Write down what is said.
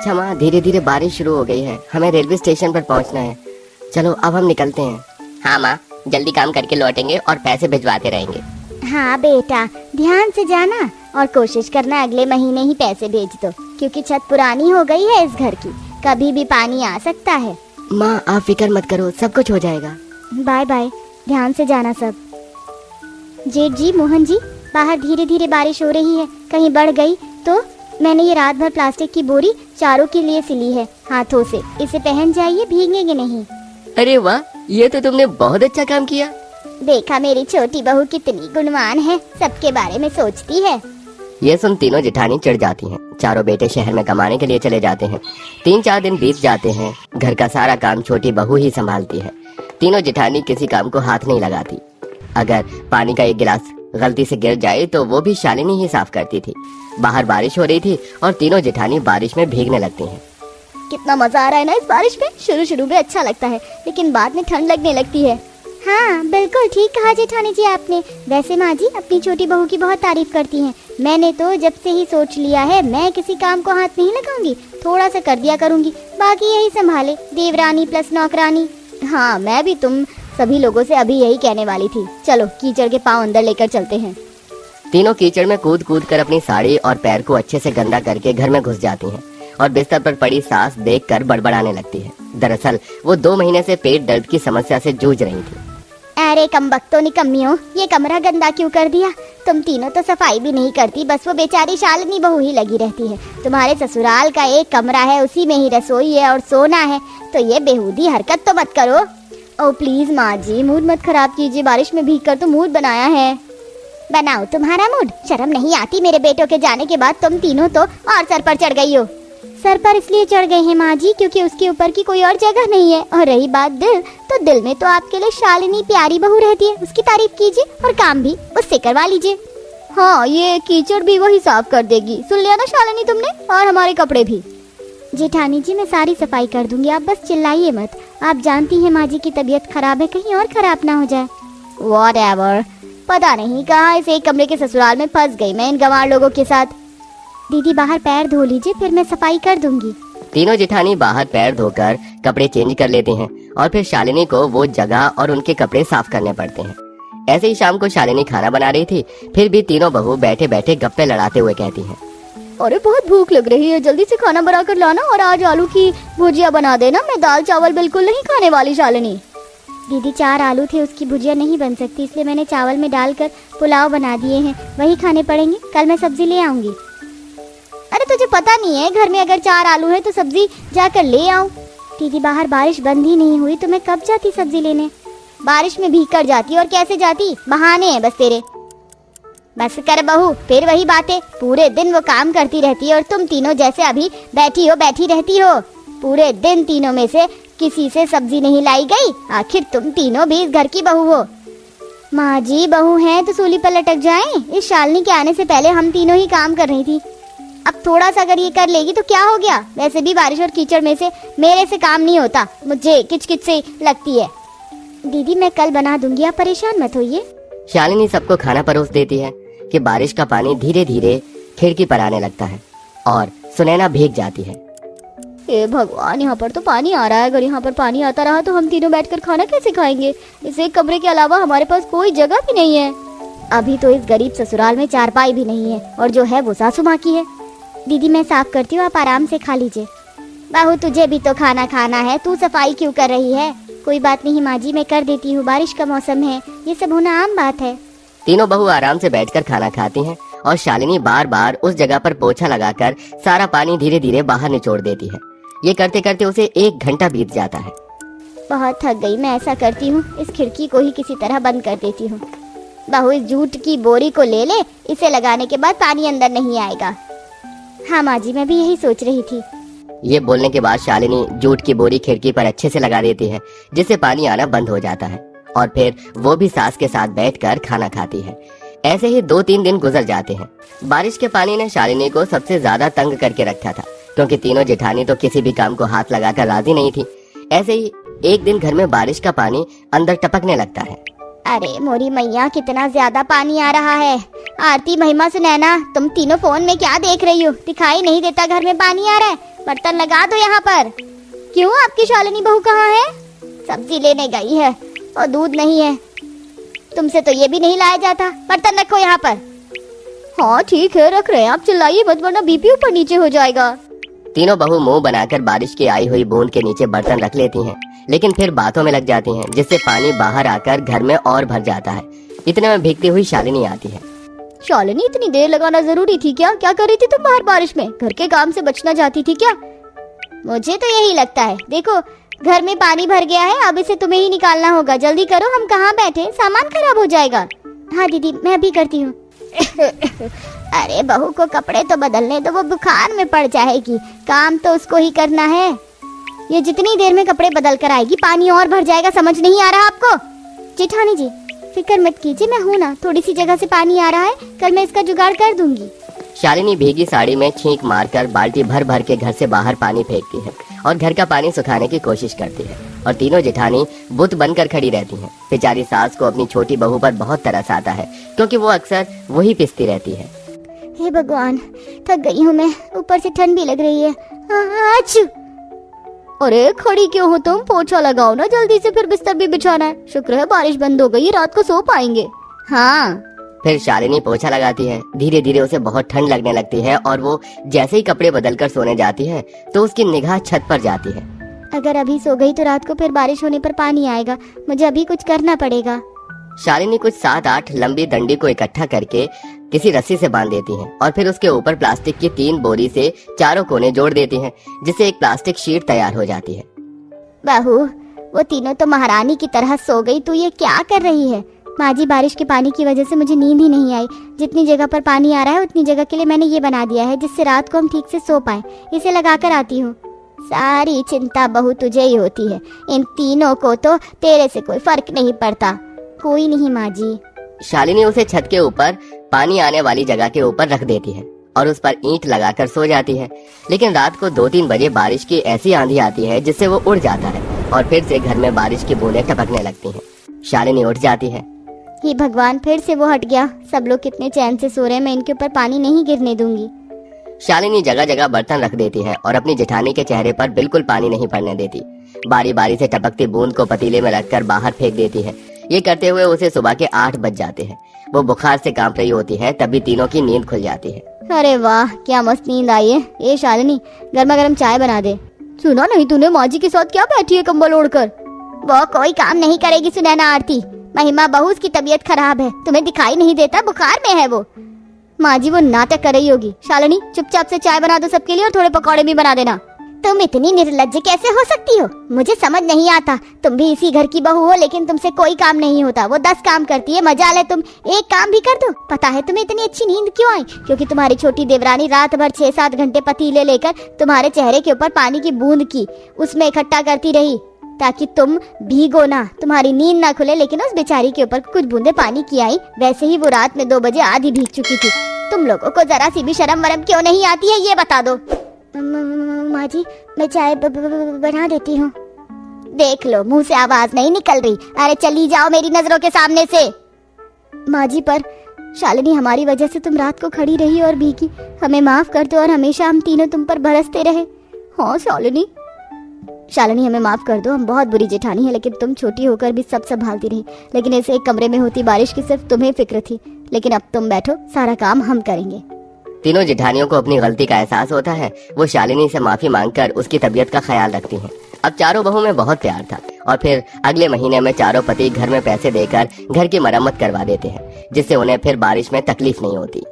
अच्छा माँ, धीरे धीरे बारिश शुरू हो गई है, हमें रेलवे स्टेशन पर पहुँचना है। चलो अब हम निकलते हैं। हाँ माँ, जल्दी काम करके लौटेंगे और पैसे भिजवाते रहेंगे। हाँ बेटा, ध्यान से जाना और कोशिश करना अगले महीने ही पैसे भेज दो, क्योंकि छत पुरानी हो गई है इस घर की, कभी भी पानी आ सकता है। माँ आप फिक्र मत करो, सब कुछ हो जाएगा। बाय बाय, ध्यान से जाना सब। जेठ जी, मोहन जी, बाहर धीरे धीरे बारिश हो रही है, कहीं बढ़ गई तो मैंने ये रात भर प्लास्टिक की बोरी चारों के लिए सिली है हाथों से, इसे पहन जाइए, भीगेंगे नहीं। अरे वाह, ये तो तुमने बहुत अच्छा काम किया। देखा मेरी छोटी बहू कितनी गुणवान है, सबके बारे में सोचती है। ये सुन तीनों जेठानी चिढ़ जाती हैं। चारों बेटे शहर में कमाने के लिए चले जाते हैं। 3-4 दिन बीत जाते हैं। घर का सारा काम छोटी बहू ही संभालती है। तीनों जेठानी किसी काम को हाथ नहीं लगाती। अगर पानी का एक गिलास गलती से गिर जाए तो वो भी शालिनी ही साफ करती थी। बाहर बारिश हो रही थी और तीनों जेठानी बारिश में भीगने लगती हैं। कितना मजा आ रहा है ना इस बारिश में। शुरू में अच्छा लगता है, लेकिन बाद में ठंड लगने लगती है। हाँ बिल्कुल ठीक कहा जेठानी जी आपने। वैसे माँ जी अपनी छोटी बहू की बहुत तारीफ करती हैं। मैंने तो जब से ही सोच लिया है मैं किसी काम को हाथ नहीं लगाऊंगी, थोड़ा सा कर दिया करूंगी, बाकी यही संभाले, देवरानी प्लस नौकरानी। हाँ मैं भी तुम सभी लोगों से अभी यही कहने वाली थी। चलो कीचड़ के पाँव अंदर लेकर चलते हैं। तीनों कीचड़ में कूद कूद कर अपनी साड़ी और पैर को अच्छे से गंदा करके घर में घुस जाती हैं और बिस्तर पर पड़ी सास देखकर बड़बड़ाने लगती है। दरअसल वो 2 महीने से पेट दर्द की समस्या से जूझ रही थी। अरे कमबख्तो निकम्मियों, ये कमरा गंदा क्यों कर दिया? तुम तीनों तो सफाई भी नहीं करती, बस वो बेचारी शालिनी बहू ही लगी रहती है। तुम्हारे ससुराल का एक कमरा है, उसी में ही रसोई है और सोना है, तो ये बेहूदी हरकत तो मत करो। ओ प्लीज माँ जी, मूड मत खराब कीजिए, बारिश में भीग कर तो मूड बनाया है। बनाओ तुम्हारा मूड, शर्म नहीं आती मेरे बेटों के जाने के बाद तुम तीनों तो और सर पर चढ़ गई हो। सर पर इसलिए चढ़ गए हैं माँ जी क्योंकि उसके ऊपर की कोई और जगह नहीं है। और रही बात दिल, तो दिल में तो आपके लिए शालिनी प्यारी बहू रहती है, उसकी तारीफ कीजिए और काम भी उससे करवा लीजिए। हाँ ये कीचड़ भी वही साफ कर देगी, सुन लिया ना शालिनी तुमने, और हमारे कपड़े भी। जेठानी जी मैं सारी सफाई कर दूंगी, आप बस चिल्लाइए मत। आप जानती हैं माँ जी की तबीयत खराब है, कहीं और खराब ना हो जाए। व्हाटएवर, पता नहीं कहाँ इस एक कमरे के ससुराल में फंस गई मैं इन गंवार लोगों के साथ। दीदी बाहर पैर धो लीजिए, फिर मैं सफाई कर दूंगी। तीनों जेठानी बाहर पैर धोकर कपड़े चेंज कर लेती हैं और फिर शालिनी को वो जगह और उनके कपड़े साफ करने पड़ते हैं। ऐसे ही शाम को शालिनी खाना बना रही थी, फिर भी तीनों बहू बैठे बैठे गप्पे लड़ाते हुए कहती हैं, अरे बहुत भूख लग रही है, जल्दी से खाना बना कर लाना और आज आलू की भुजिया बना देना, मैं दाल चावल बिल्कुल नहीं खाने वाली। शालिनी दीदी 4 आलू थे, उसकी भुजिया नहीं बन सकती, इसलिए मैंने चावल में डालकर पुलाव बना दिए हैं, वही खाने पड़ेंगे, कल मैं सब्जी ले आऊंगी। अरे तुझे पता नहीं है घर में अगर 4 आलू है तो सब्जी जाकर ले आऊं? दीदी बाहर बारिश बंद ही नहीं हुई तो मैं कब जाती सब्जी लेने? बारिश में भीग कर जाती, और कैसे जाती? बहाने हैं बस तेरे। बस कर बहू, फिर वही बातें, पूरे दिन वो काम करती रहती है और तुम तीनों जैसे अभी बैठी रहती हो। पूरे दिन तीनों में से किसी से सब्जी नहीं लाई गई, आखिर तुम तीनों भी इस घर की बहू हो। माँ जी बहू हैं तो सूली पर लटक जाएं। इस शालिनी के आने से पहले हम तीनों ही काम कर रही थी, अब थोड़ा सा अगर ये कर लेगी तो क्या हो गया? वैसे भी बारिश और कीचड़ में से मेरे से काम नहीं होता, मुझे किचकिच से लगती है। दीदी मैं कल बना दूंगी, आप परेशान मत होइए। शालिनी सबको खाना परोस देती है कि बारिश का पानी धीरे धीरे खिड़की पर आने लगता है और सुनैना भीग जाती है। हे भगवान, यहाँ पर तो पानी आ रहा है, अगर यहाँ पर पानी आता रहा तो हम तीनों बैठकर खाना कैसे खाएंगे? इस एक कमरे के अलावा हमारे पास कोई जगह भी नहीं है। अभी तो इस गरीब ससुराल में चारपाई भी नहीं है, और जो है वो सासू माँ की है। दीदी मैं साफ करती हूँ, आप आराम से खा लीजिए। बहू तुझे भी तो खाना खाना है, तू सफाई क्यों कर रही है? कोई बात नहीं माँ जी, मैं कर देती हूँ, बारिश का मौसम है, ये सब होना आम बात है। तीनों बहू आराम से बैठकर खाना खाती हैं और शालिनी बार बार उस जगह पर पोछा लगाकर सारा पानी धीरे धीरे बाहर निचोड़ देती है। ये करते करते उसे 1 घंटा बीत जाता है। बहुत थक गई मैं, ऐसा करती हूँ इस खिड़की को ही किसी तरह बंद कर देती हूँ। बहू इस जूट की बोरी को ले ले, इसे लगाने के बाद पानी अंदर नहीं आएगा। हाँ माँ जी, मैं भी यही सोच रही थी। ये बोलने के बाद शालिनी जूट की बोरी खिड़की पर अच्छे से लगा देती है, जिससे पानी आना बंद हो जाता है और फिर वो भी सास के साथ बैठकर खाना खाती है। ऐसे ही 2-3 दिन गुजर जाते हैं। बारिश के पानी ने शालिनी को सबसे ज्यादा तंग करके रखा था, क्योंकि तीनों जेठानी तो किसी भी काम को हाथ लगाकर राजी नहीं थी। ऐसे ही एक दिन घर में बारिश का पानी अंदर टपकने लगता है। अरे मोरी मैया, कितना ज्यादा पानी आ रहा है। आरती, महिमा, सुनैना, तुम तीनों फोन में क्या देख रही हो? दिखाई नहीं देता घर में पानी आ रहा है? बर्तन लगा दो यहाँ पर। क्यों, आपकी शालिनी बहू कहाँ है? सब्जी लेने गई है और दूध नहीं है। तुमसे तो ये भी नहीं लाया जाता। बर्तन रखो यहाँ पर। हाँ ठीक है, रख रहे हैं। आप चिल्लाइए मत वरना बीपी ऊपर नीचे हो जाएगा। तीनों बहू मुंह बनाकर बारिश की आई हुई बूंद के नीचे बर्तन रख लेती हैं, लेकिन फिर बातों में लग जाती हैं, जिससे पानी बाहर आकर घर में और भर जाता है। इतने में भीगती हुई शालिनी आती है। शालिनी, इतनी देर लगाना जरूरी थी क्या? क्या कर रही थी तुम बाहर बारिश में? घर के काम से बचना चाहती थी क्या? मुझे तो यही लगता है। देखो, घर में पानी भर गया है, अब इसे तुम्हें ही निकालना होगा। जल्दी करो, हम कहाँ बैठे, सामान खराब हो जाएगा। हाँ दीदी, मैं अभी करती हूँ। अरे बहू को कपड़े तो बदलने दो, वो बुखार में पड़ जाएगी। काम तो उसको ही करना है। ये जितनी देर में कपड़े बदल कर आएगी पानी और भर जाएगा। समझ नहीं आ रहा आपको? जेठानी जी फिक्र मत कीजिए, मैं हूँ ना। थोड़ी सी जगह से पानी आ रहा है, कल मैं इसका जुगाड़ कर दूंगी। शालिनी भीगी साड़ी में छींक मारकर बाल्टी भर भर के घर से बाहर पानी फेंकती है और घर का पानी सुखाने की कोशिश करती है। और तीनों जेठानी बुत बनकर खड़ी रहती हैं। बेचारी सास को अपनी छोटी बहू पर बहुत तरस आता है, क्योंकि वो अक्सर वही पिसती रहती है। हे भगवान, थक गई हूँ मैं, ऊपर से ठंड भी लग रही है। अरे खड़ी क्यों हो तुम? पोछा लगाओ ना जल्दी से, फिर बिस्तर भी बिछाना है। शुक्र है बारिश बंद हो गई, रात को सो पाएंगे। हाँ। फिर शालिनी पोछा लगाती है। धीरे धीरे उसे बहुत ठंड लगने लगती है और वो जैसे ही कपड़े बदलकर सोने जाती है तो उसकी निगाह छत पर जाती है। अगर अभी सो गई तो रात को फिर बारिश होने पर पानी आएगा। मुझे अभी कुछ करना पड़ेगा। शालिनी कुछ 7-8 लंबी डंडी को इकट्ठा करके किसी रस्सी से बांध देती है और फिर उसके ऊपर प्लास्टिक की 3 बोरी से चारों कोने जोड़ देती है, जिससे एक प्लास्टिक शीट तैयार हो जाती है। बहू, वो तीनों तो महारानी की तरह सो गई, तू ये क्या कर रही है? माँ जी, बारिश के पानी की वजह से मुझे नींद ही नहीं आई। जितनी जगह पर पानी आ रहा है उतनी जगह के लिए मैंने ये बना दिया है, जिससे रात को हम ठीक से सो पाए। इसे लगा कर आती हूँ। सारी चिंता बहू तुझे ही होती है। इन तीनों को तो तेरे से कोई फर्क नहीं पड़ता। कोई नहीं माँ जी। शालिनी उसे छत के ऊपर पानी आने वाली जगह के ऊपर रख देती है और उस पर ईंट लगाकर सो जाती है। लेकिन रात को 2-3 बजे बारिश की ऐसी आंधी आती है जिससे वो उड़ जाता है और फिर से घर में बारिश की बूंदें टपकने लगती हैं। शालिनी उठ जाती है। हे भगवान, फिर से वो हट गया। सब लोग कितने चैन से सो रहे हैं, मैं इनके ऊपर पानी नहीं गिरने दूंगी। शालिनी जगह जगह बर्तन रख देती है और अपनी जेठानी के चेहरे पर बिल्कुल पानी नहीं पड़ने देती। बारी बारी से टपकती बूंद को पतीले में रखकर बाहर फेंक देती है। ये करते हुए उसे सुबह के 8 बज जाते हैं। वो बुखार से कांप रही होती है, तभी तीनों की नींद खुल जाती है। अरे वाह, क्या मस्त नींद आई है। ये शालिनी, गर्मा गर्म चाय बना दे। सुना नहीं तूने, माँ जी के साथ क्या बैठी है कंबल ओढ़कर? वो कोई काम नहीं करेगी सुनैना। आरती, महिमा बहू, उसकी तबीयत खराब है, तुम्हें दिखाई नहीं देता? बुखार में है वो। माँ जी वो नाटक कर रही होगी। शालिनी, चुपचाप से चाय बना दो सबके लिए और थोड़े पकौड़े भी बना देना। तुम इतनी निर्लज्ज कैसे हो सकती हो? मुझे समझ नहीं आता। तुम भी इसी घर की बहू हो, लेकिन तुमसे कोई काम नहीं होता। वो 10 काम करती है, मजाल है तुम एक काम भी कर दो। पता है तुम्हें इतनी अच्छी नींद क्यों आई? क्योंकि तुम्हारी छोटी देवरानी रात भर 6-7 घंटे पतीले लेकर तुम्हारे चेहरे के ऊपर पानी की बूंद की उसमें इकट्ठा करती रही, ताकि तुम भीगो ना, तुम्हारी नींद ना खुले। लेकिन उस बेचारी के ऊपर कुछ बूंदे पानी की आई। वैसे ही वो रात में 2 बजे आधी भीग चुकी थी। तुम लोगों को जरा सी भी शर्म वरम क्यों नहीं आती है, ये बता दो। माँ जी, मैं चाय बना देती हूँ। देख लो, मुंह से आवाज नहीं निकल रही। अरे चली जाओ मेरी नजरों के सामने से। माँ जी, पर शालिनी, हमारी वजह से तुम रात को खड़ी रही और भीगी। हमें माफ कर दो और हमेशा हम तीनों तुम पर बरसते रहे। हाँ शालिनी, हमें माफ कर दो। हम बहुत बुरी जेठानी है, लेकिन तुम छोटी होकर भी सब संभालती रही। लेकिन ऐसे एक कमरे में होती बारिश की सिर्फ तुम्हें फिक्र थी। लेकिन अब तुम बैठो, सारा काम हम करेंगे। तीनों जेठानियों को अपनी गलती का एहसास होता है। वो शालिनी से माफी मांगकर उसकी तबीयत का ख्याल रखती हैं। अब चारों बहू में बहुत प्यार था और फिर अगले महीने में चारों पति घर में पैसे देकर घर की मरम्मत करवा देते हैं, जिससे उन्हें फिर बारिश में तकलीफ नहीं होती।